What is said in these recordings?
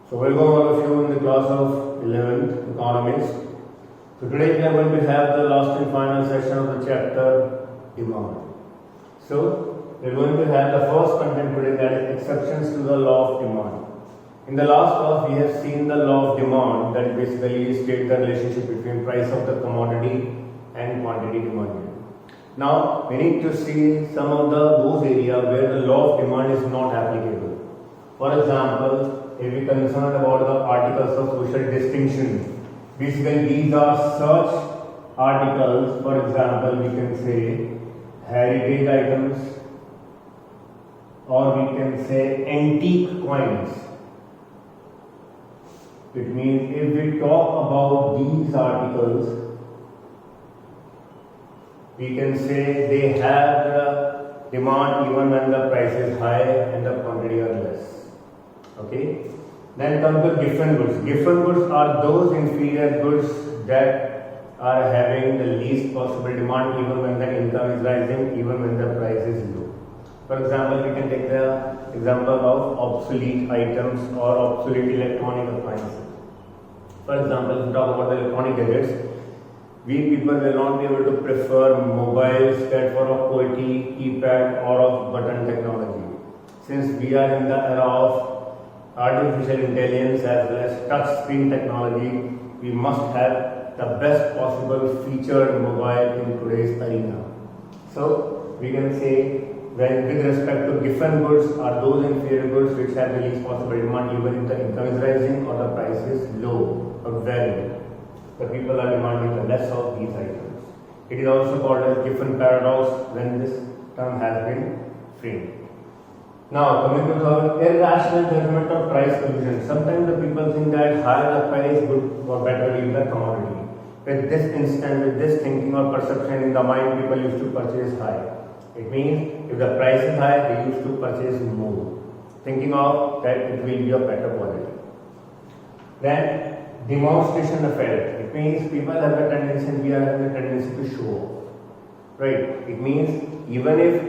So welcome all of you in the class of 11th Economics. So today we are going to have the last and final session of the chapter Demand. So we are going to have the first content today, that is exceptions to the law of demand. In the last class we have seen the law of demand, that basically states the relationship between price of the commodity and quantity demanded. Now we need to see some of those areas where the law of demand is not applicable. For example, if we are concerned about the articles of social distinction, basically these are such articles. For example, we can say heritage items, or we can say antique coins. It means if we talk about these articles, we can say they have the demand even when the price is high and the quantity are less. Okay. Then come to Giffen goods. Giffen goods are those inferior goods that are having the least possible demand even when the income is rising, even when the price is low. For example, we can take the example of obsolete items or obsolete electronic appliances. For example, if we talk about the electronic gadgets, we people will not be able to prefer mobiles that for a QWERTY, keypad or of button technology. Since we are in the era of artificial intelligence as well as touch screen technology, we must have the best possible featured mobile in today's arena. So we can say, when with respect to Giffen goods are those inferior goods which have the least possible demand even if the income is rising or the price is low or very low. The people are demanding the less of these items. It is also called as Giffen paradox when this term has been framed. Now coming to the irrational judgment of price collusion. Sometimes the people think that higher the price would or better leave the commodity. With this instant, with this thinking or perception in the mind, people used to purchase high. It means if the price is high, they used to purchase more, thinking of that it will be a better quality. Then demonstration effect. It means people have a tendency, and we are having a tendency to show off. Right? It means even if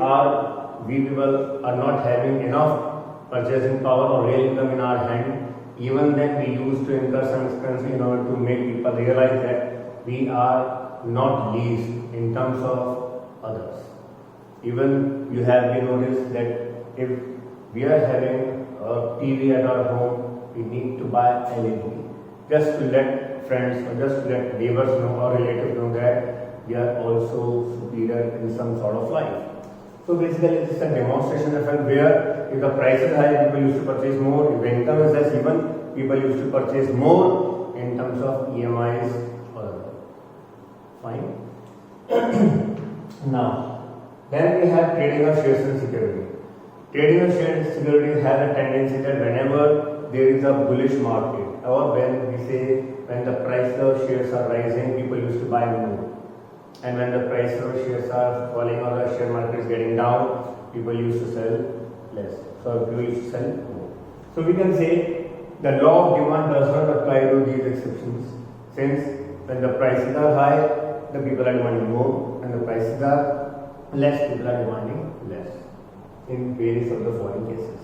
we people are not having enough purchasing power or real income in our hand, even then we used to incur some expense in order to make people realize that we are not least in terms of others. Even you have been noticed that if we are having a TV at our home, we need to buy LED just to let friends or just to let neighbors know or relatives know that we are also superior in some sort of life. So basically it's a demonstration effect where if the price is high, people used to purchase more. If the income is less, even people used to purchase more in terms of EMIs or fine. Now, then we have trading of shares and security. Trading of shares and securities has a tendency that whenever there is a bullish market, or when we say when the price of shares are rising, people used to buy more. And when the price of shares are falling or the share market is getting down, people used to sell less. So people used to sell more. So we can say the law of demand does not apply to these exceptions, since when the prices are high, the people are demanding more, and the prices are less, people are demanding less in various of the following cases.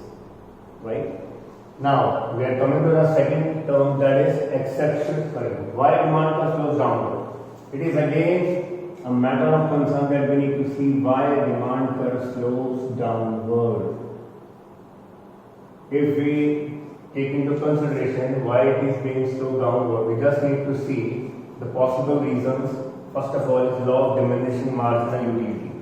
Right? Now we are coming to the second term, that is exception. Why demand curve slows down? It is again a matter of concern that we need to see why demand curve slows downward. If we take into consideration why it is being slowed downward, we just need to see the possible reasons. First of all is law of diminishing marginal utility.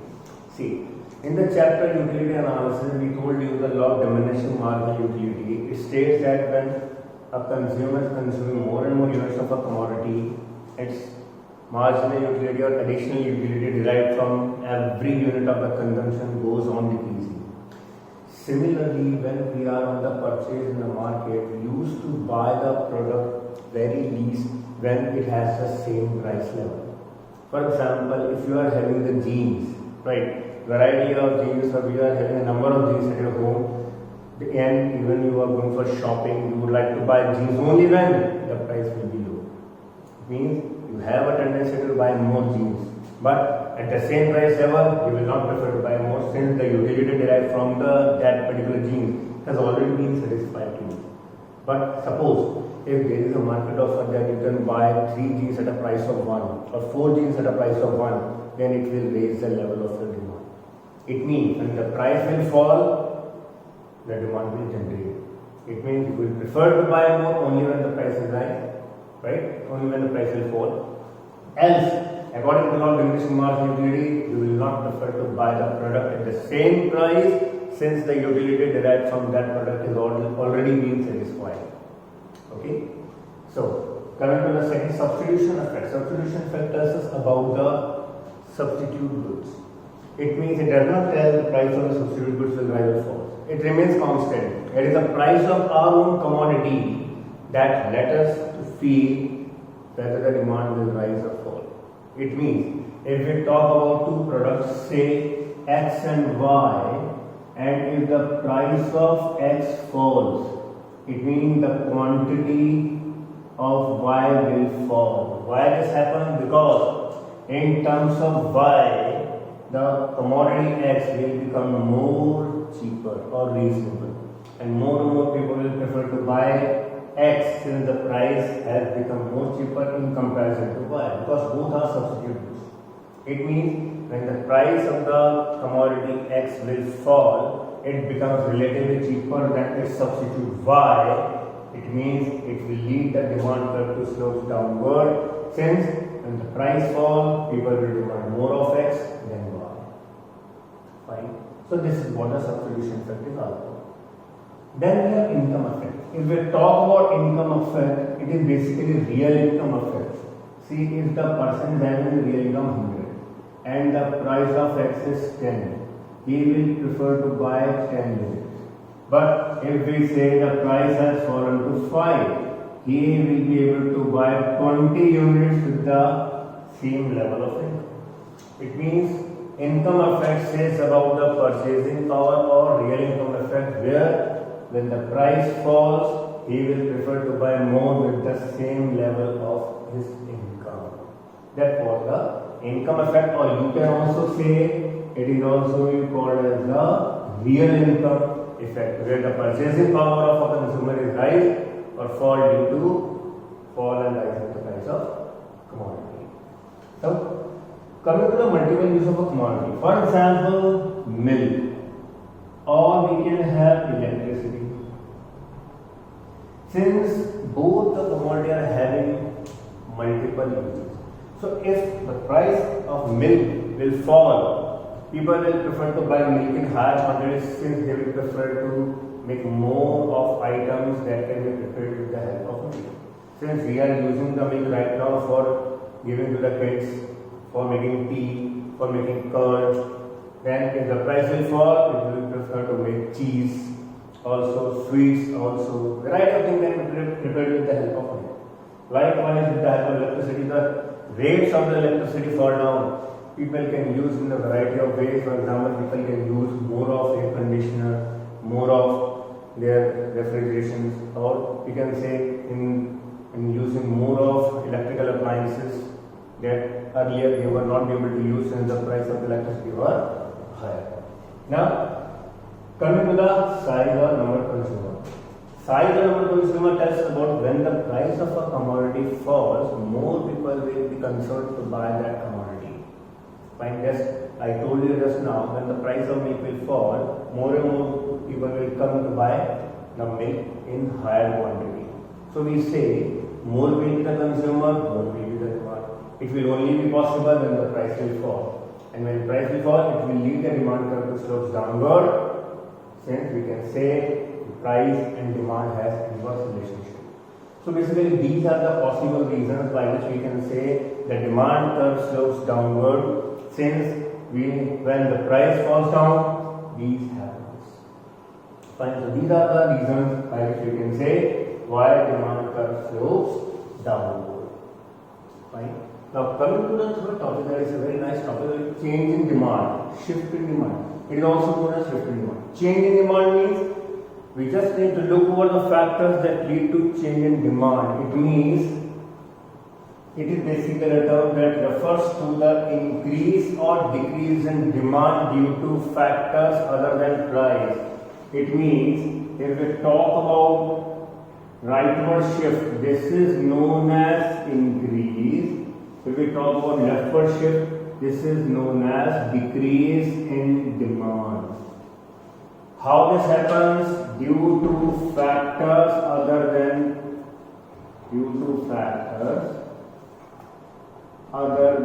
See, in the chapter utility analysis, we told you the law of diminishing marginal utility. It states that when a consumer is consuming more and more units of a commodity, its marginal utility or additional utility derived from every unit of the consumption goes on decreasing. Similarly, when we are on the purchase in the market, we used to buy the product very least when it has the same price level. For example, if you are having the jeans, right, variety of jeans, or we are having a number of jeans at your home, and even you are going for shopping, you would like to buy jeans only when the price will be low. It means you have a tendency to buy more jeans, but at the same price level, you will not prefer to buy more, since the utility derived from that particular jeans has already been satisfied to you. But suppose if there is a market offer that you can buy 3 jeans at a price of 1 or 4 jeans at a price of 1, then it will raise the level of your demand. It means when the price will fall, the demand will generate. It means you will prefer to buy more only when the price is high, right? Only when the price will fall. Else, according to law of diminishing marginal utility, you will not prefer to buy the product at the same price since the utility derived from that product is already being satisfied. Okay? So, coming to the second, substitution effect. Substitution effect tells us about the substitute goods. It means it does not tell the price of the substitute goods will rise or fall. It remains constant. It is the price of our own commodity that let us to feel whether the demand will rise or fall. It means if we talk about two products, say X and Y, and if the price of X falls, it means the quantity of Y will fall. Why this happens? Because in terms of Y, the commodity X will become more cheaper or reasonable, and more people will prefer to buy X since the price has become more cheaper in comparison to Y, because both are substitute goods. It means when the price of the commodity X will fall, it becomes relatively cheaper than its substitute Y. It means it will lead the demand curve to slope downward, since when the price falls, people will demand more of X than Y. Fine. So this is what the substitution effect is all about. Then we have income effect. If we talk about income effect, it is basically real income effect. See, if the person is having real income 100 and the price of X is 10, he will prefer to buy 10 units. But if we say the price has fallen to 5, he will be able to buy 20 units with the same level of income. It means income effect says about the purchasing power or real income effect, where when the price falls, he will prefer to buy more with the same level of his income. That was the income effect, or you can also say it is also called as the real income effect, where the purchasing power of a consumer is rise or fall due to fall and rise in the price of commodity. So, coming to the multiple use of a commodity, for example, milk, or we can have electricity. Since both the commodity are having multiple uses, so if the price of milk will fall, people will prefer to buy milk in higher quantities, since they will prefer to make more of items that can be prepared with the help of milk. Since we are using the milk right now for giving to the kids, for making tea, for making curd, then if the price will fall, it will prefer to make cheese, also sweets, also variety of things can be prepared with the help of milk. Likewise, with the help of electricity, the rates of the electricity fall down. People can use in a variety of ways. For example, people can use more of air conditioner, more of their refrigerations, or you can say in using more of electrical appliances that earlier they were not able to use since the price of electricity were higher. Now, coming to the size or number of consumer. Size or number of consumer tells about when the price of a commodity falls, more people will be concerned to buy that commodity. Fine, yes, I told you just now, when the price of milk will fall, more and more people will come to buy the milk in higher quantity. So we say, more will be the consumer, more will be the demand. It will only be possible when the price will fall. And when the price will fall, it will lead the demand curve to slope downward, since we can say the price and demand has inverse relationship. So basically these are the possible reasons by which we can say the demand curve slopes downward, since when the price falls down, these happens. Fine. So these are the reasons by which we can say why demand curve slopes downward. Fine. Now coming to the third topic, that is a very nice topic, change in demand, shift in demand. It is also known as shift in demand. Change in demand means we just need to look over the factors that lead to change in demand. It means it is basically a term that refers to the increase or decrease in demand due to factors other than price. It means if we talk about rightward shift, this is known as increase. If we talk about leftward shift, this is known as decrease in demand. How this happens? Due to factors other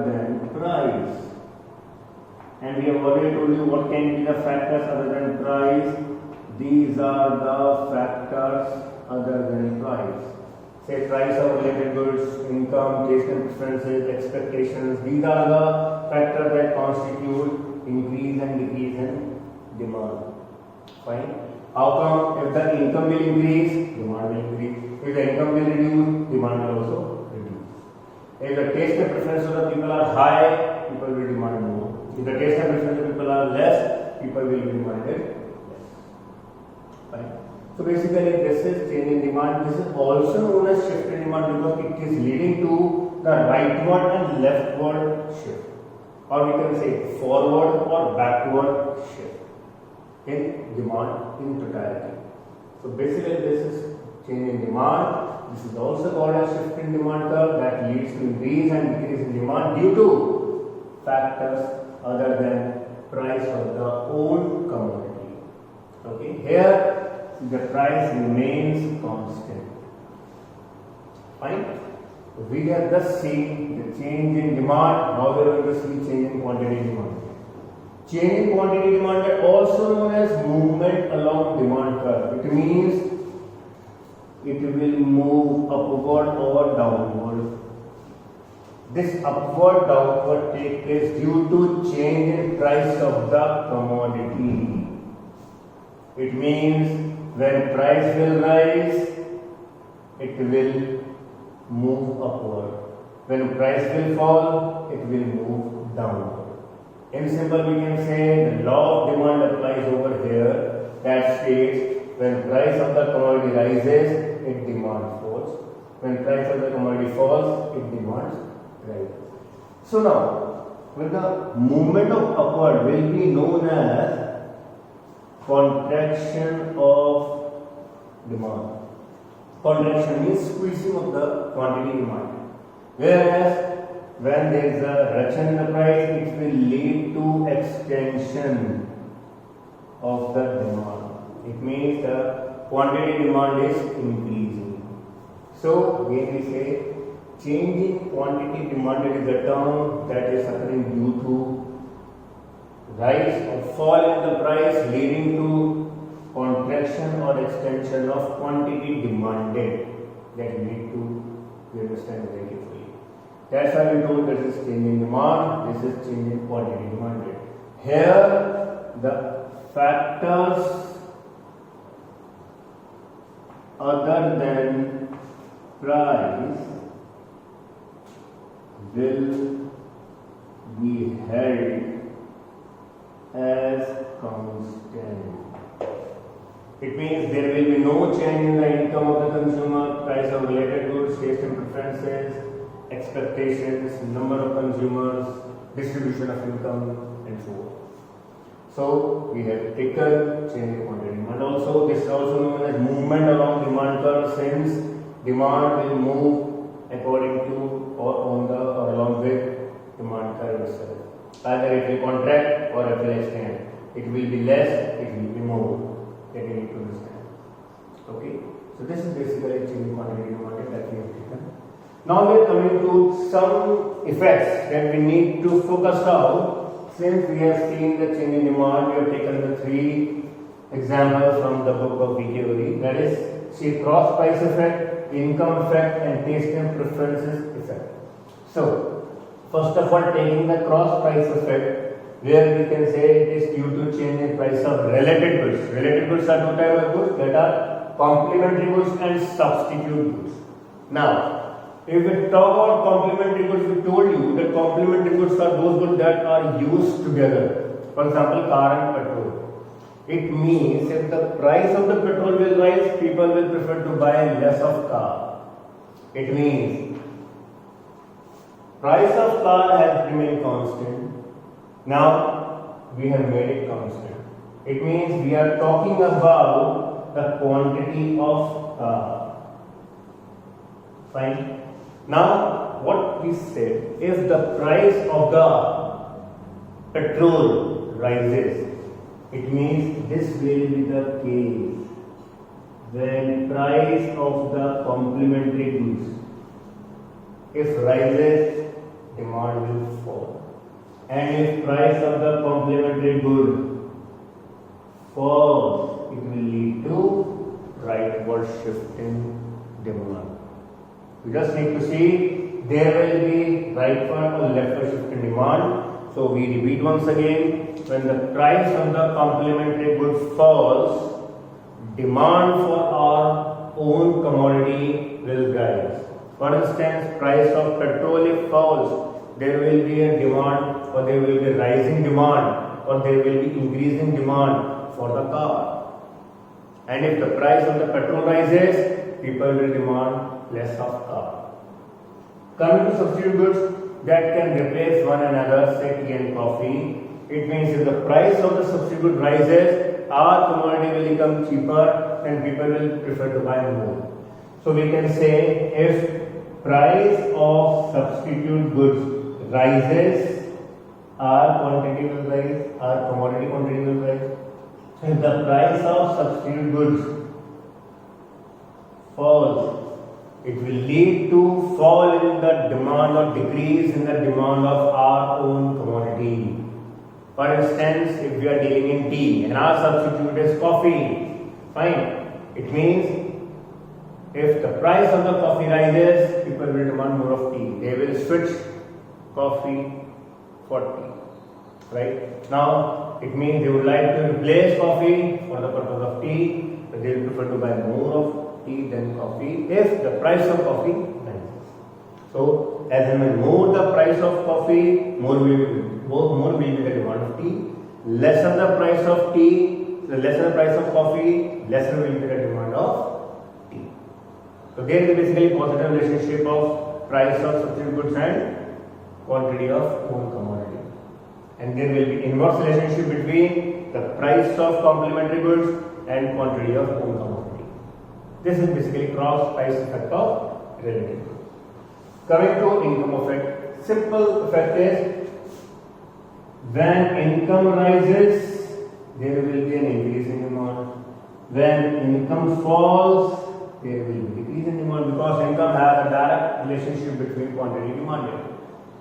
than price. And we have already told you what can be the factors other than price. These are the factors other than price. Say price of related goods, income, taste and preferences, expectations. These are the factors that constitute increase and decrease in demand. Fine. How come? If the income will increase, demand will increase. If the income will reduce, demand will also reduce. If the taste and preferences of the people are high, people will demand more. If the taste and preferences of the people are less, people will be demanded less. Fine. So basically, this is change in demand. This is also known as shift in demand because it is leading to the rightward and leftward shift, or we can say forward or backward shift in demand in totality. So basically, this is change in demand. This is also called a shift in demand curve that leads to increase and decrease in demand due to factors other than price of the own commodity. Okay, here the price remains constant. Fine. We have thus seen the change in demand. Now we are going to see change in quantity demand. Change in quantity demand is also known as movement along demand curve. It means it will move upward or downward. This upward downward take place due to change in price of the commodity. It means when price will rise, it will move upward. When price will fall, it will move downward. In simple, we can say the law of demand applies over here. That states when price of the commodity rises, it demand falls. When price of the commodity falls, it demands rises. So now, when the movement of upward will be known as contraction of demand. Contraction means squeezing of the quantity demand. Whereas when there is a reduction in the price, it will lead to extension of the demand. It means the quantity demand is increasing. So when we say change in quantity demanded is a term that is occurring due to rise or fall in the price leading to contraction or extension of quantity demanded. That we need to understand very carefully. That's why we told this is change in demand, this is change in quantity demanded. Here the factors other than price will be held as constant. It means there will be no change in the income of the consumer, price of related goods, taste and preferences, expectations, number of consumers, distribution of income, and so on. So we have taken change in quantity demand. Also, this is also known as movement along demand curve, since demand will move according to or on the or along with demand curve itself. Either it will contract or it will expand. It will be less, it will be more. That you need to understand. Okay. So this is basically change in quantity demand that we have taken. Now we are coming to some effects that we need to focus on. Since we have seen the change in demand, we have taken the three examples from the book of VKOD. That is, see, cross price effect, income effect, and taste and preferences effect. So, first of all, taking the cross price effect, where we can say it is due to change in price of related goods. Related goods are two types of goods, that are complementary goods and substitute goods. Now, if we talk about complementary goods, we told you that complementary goods are those goods that are used together. For example, car and petrol. It means if the price of the petrol will rise, people will prefer to buy less of car. It means price of car has remained constant. Now we have made it constant. It means we are talking about the quantity of car. Fine. Now, what we said, if the price of the petrol rises, it means this will be the case when price of the complementary goods, if rises, demand will fall. And if price of the complementary good falls, it will lead to rightward shift in demand. You just need to see there will be rightward or leftward shift in demand. So we repeat once again, when the price of the complementary good falls, demand for our own commodity will rise. For instance, price of petrol if falls, there will be a demand, or there will be rising demand, or there will be increasing demand for the car. And if the price of the petrol rises, people will demand less of car. Coming to substitute goods that can replace one another, say tea and coffee, it means if the price of the substitute good rises, our commodity will become cheaper and people will prefer to buy more. So we can say if price of substitute goods rises, our quantity will rise, our commodity quantity will rise. So if the price of substitute goods falls, it will lead to fall in the demand or decrease in the demand of our own commodity. For instance, if we are dealing in tea and our substitute is coffee, fine. It means if the price of the coffee rises, people will demand more of tea. They will switch coffee for tea. Right? Now, it means they would like to replace coffee for the purpose of tea, but they will prefer to buy more of tea than coffee if the price of coffee rises. So, as and when more the price of coffee, more will be the demand of tea. Lesser the price of tea, the lesser the price of coffee, lesser will be the demand of tea. So, there is basically positive relationship of price of substitute goods and quantity of own commodity. And there will be inverse relationship between the price of complementary goods and quantity of own commodity. This is basically cross price effect of relative goods. Coming to income effect, simple effect is when income rises, there will be an increase in demand. When income falls, there will be decrease in demand because income has a direct relationship between quantity and demand.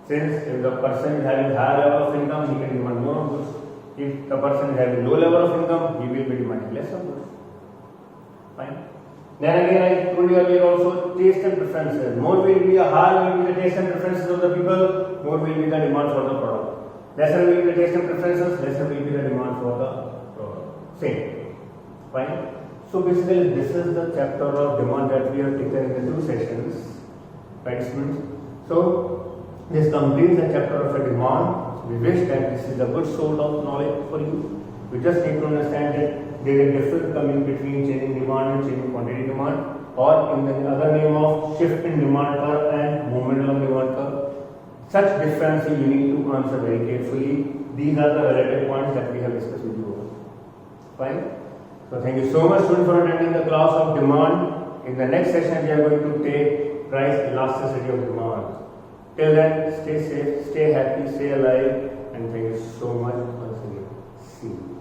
Since if the person is having higher level of income, he can demand more of goods. If the person is having low level of income, he will be demanding less of goods. Fine. Then again, I told you earlier also taste and preferences. More will be higher will be the taste and preferences of the people, more will be the demand for the product. Lesser will be the taste and preferences, lesser will be the demand for the product. Same. Fine. So basically, this is the chapter of demand that we have taken in the 2 sessions. Right, students? So this completes the chapter of a demand. We wish that this is a good source of knowledge for you. We just need to understand that there is a difference coming between changing demand and changing quantity demand, or in the other name of shift in demand curve and movement along demand curve. Such difference you need to answer very carefully. These are the relative points that we have discussed with you. Fine. So thank you so much, students, for attending the class of demand. In the next session, we are going to take price elasticity of demand. Till then, stay safe, stay happy, stay alive, and thank you so much once again. See you.